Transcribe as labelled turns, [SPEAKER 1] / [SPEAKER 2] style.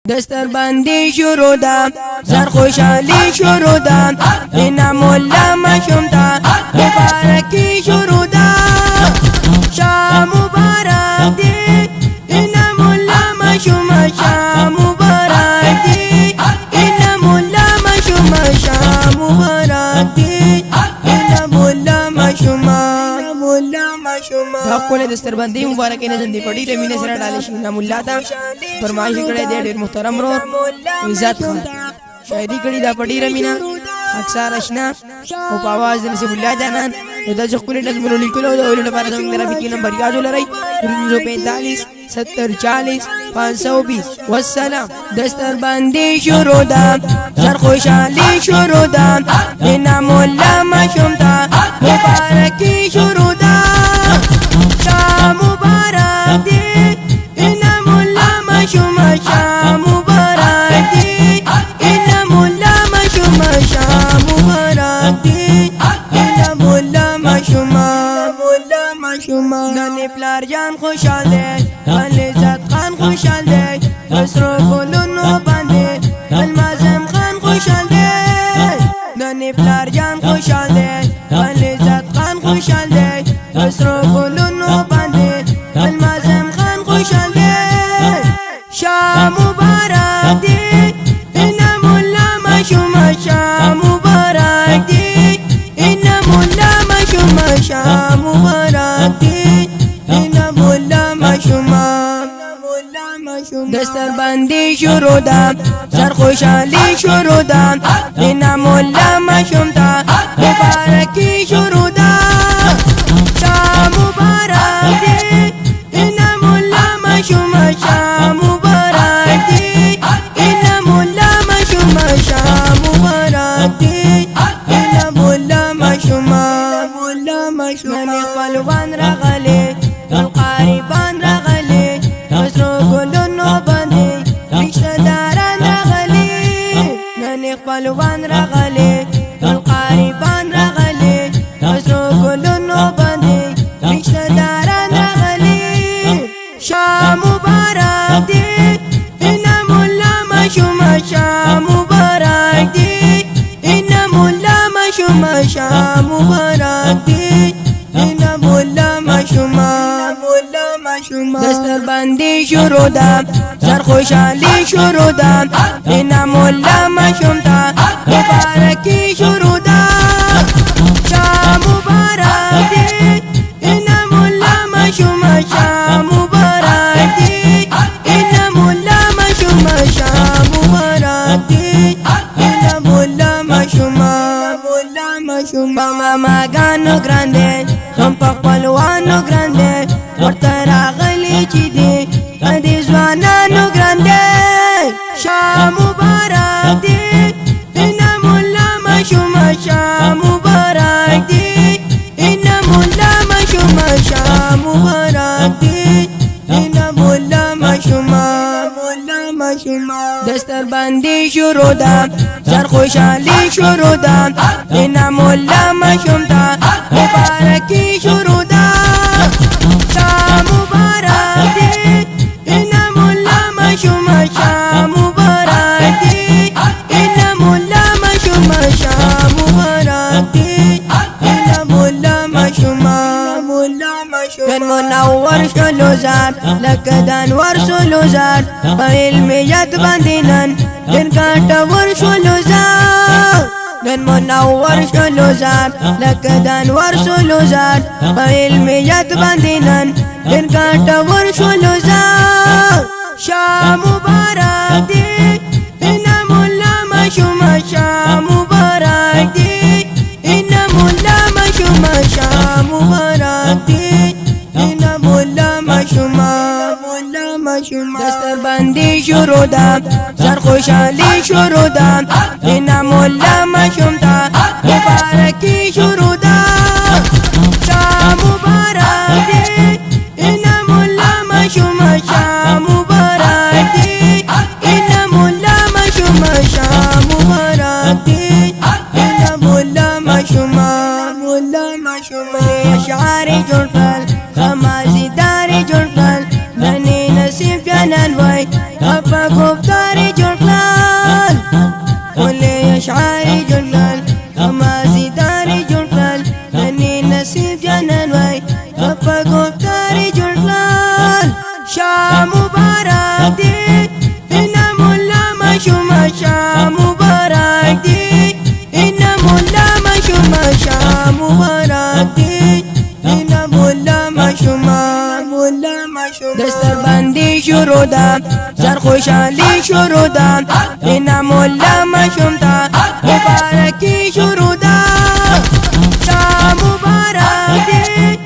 [SPEAKER 1] دستر باندې شروع ده زر خوشحالي شروع ده انعام الله مشوم ته مبارکي شروع ده شاه مبارک دی انعام الله مشوم شاه مبارک دی انعام الله مشوم شاه مبارک دی انعام الله مشوم خپل دستربندي مبارکي نه جندي پړي له مینه سره ډالې شي انعام الله ته فرمایش کړي دی ډېر محترم رو عزت خان شاعري کړي دا پړي رمینا اکثر اشنا او په आवाज د نصیب الله جانان دا چې خپل نظمونو لیکلو دا ولې لپاره زموږ رافيقي نمبر یاد ولرئ 345 70 40 520 والسلام دستر باندې شروع ده سر خوشحالي شروع ده انعام الله مشوم ته مبارکي شروع ده شاه مبارک دی انعام الله مشوم شاه مبارک دی انعام الله مشوم شاه مبارک دی انعام الله مشوم نن پلار جان خوشحال دی عزت خان خوشحال دی اسرو ګلونو باندې المازم خان خوشحال دی نن پلار جان خوشحال دی عزت خان خوشحال دی اسرو ګلونو باندې المازم خان خوشحال دی شاه مبارک دی انعام الله مشوم شاه مبارک دی انعام الله مشوم شاه مبارک دی انعام الله مشوم دستر باندې شروع ده سر خوشحالي شروع ده انعام الله مشوم ته مبارکي شروع ده شاه مبارک دی انعام الله مشوم شاه مبارک دی انعام الله مشوم شاه مبارک دی انعام الله مشوم من خپلوان راغلي القاربان راغلي اسرو ګلونو باندې رشتہ داران راغلي من خپلوان راغلي القاربان راغلي اسرو ګلونو باندې رشتہ داران راغلي شاه مبارک دی انعام الله مشوم شاه مبارک دی انعام الله مشوم شاه مبارک دی انعام الله مشوم دستر باندې شروع ده سر خوشحالي شروع ده انعام الله مشوم ته مبارکي شروع ده شاه مبارک دی انعام الله مشوم شاه مبارک دی انعام الله مشوم شاه مبارک دی انعام الله مشوم ماما گانو ګرانده هم په خپلوانو ګرانده ورته راغلي چې دی دې ځوانانو ګرانده شاه مبارک دی انعام الله مشوم شاه مبارک دی انعام الله مشوم شاه مبارک دی انعام الله مشوم دستر باندې شروع ده سر خوشحالي شروع ده انعام الله مشوم ته مبارکي شروع ده شاه مبارک دی انعام الله مشوم شاه مبارک دی انعام الله مشوم شاه مبارک دی انعام الله مشوم نن منور شلو زار لکه د انوار شلو زار په علمیت باندې نن دن ګټور شلو زار نن منور شلو زار لکه د انوار شلو زار په علمیت باندې نن دن ګټور شلو زار شاه مبارک دی انعام الله مشوم شاه مبارک دی انعام الله مشوم شاه مبارک دی انعام الله مشوم دستر باندې شروع ده سر خوشحالي شروع ده انعام الله مشوم ته مبارکي شروع ده شاه مبارک دی انعام الله مشوم شاه مبارک دی انعام الله مشوم شاه مبارک دی انعام الله مشوم اشعار جوړ کړل خمازدار جوړ کړل نن نصیب جانان وای اپا گفتار داري جرقلال ولي أشعاري جرقلال خماسي داري جرقلال لني نسيب جنان واي أفقو داري جرقلال شام مبارك دي إنا ملا مشوما شام مبارك دي إنا ملا مشوما شام مبارك دي إنا ملا مشوما دستر بندی شروع دا سر خوشحالی شروع دا اینا مولا مشوم دا مبارکی شروع دا شام مبارک دی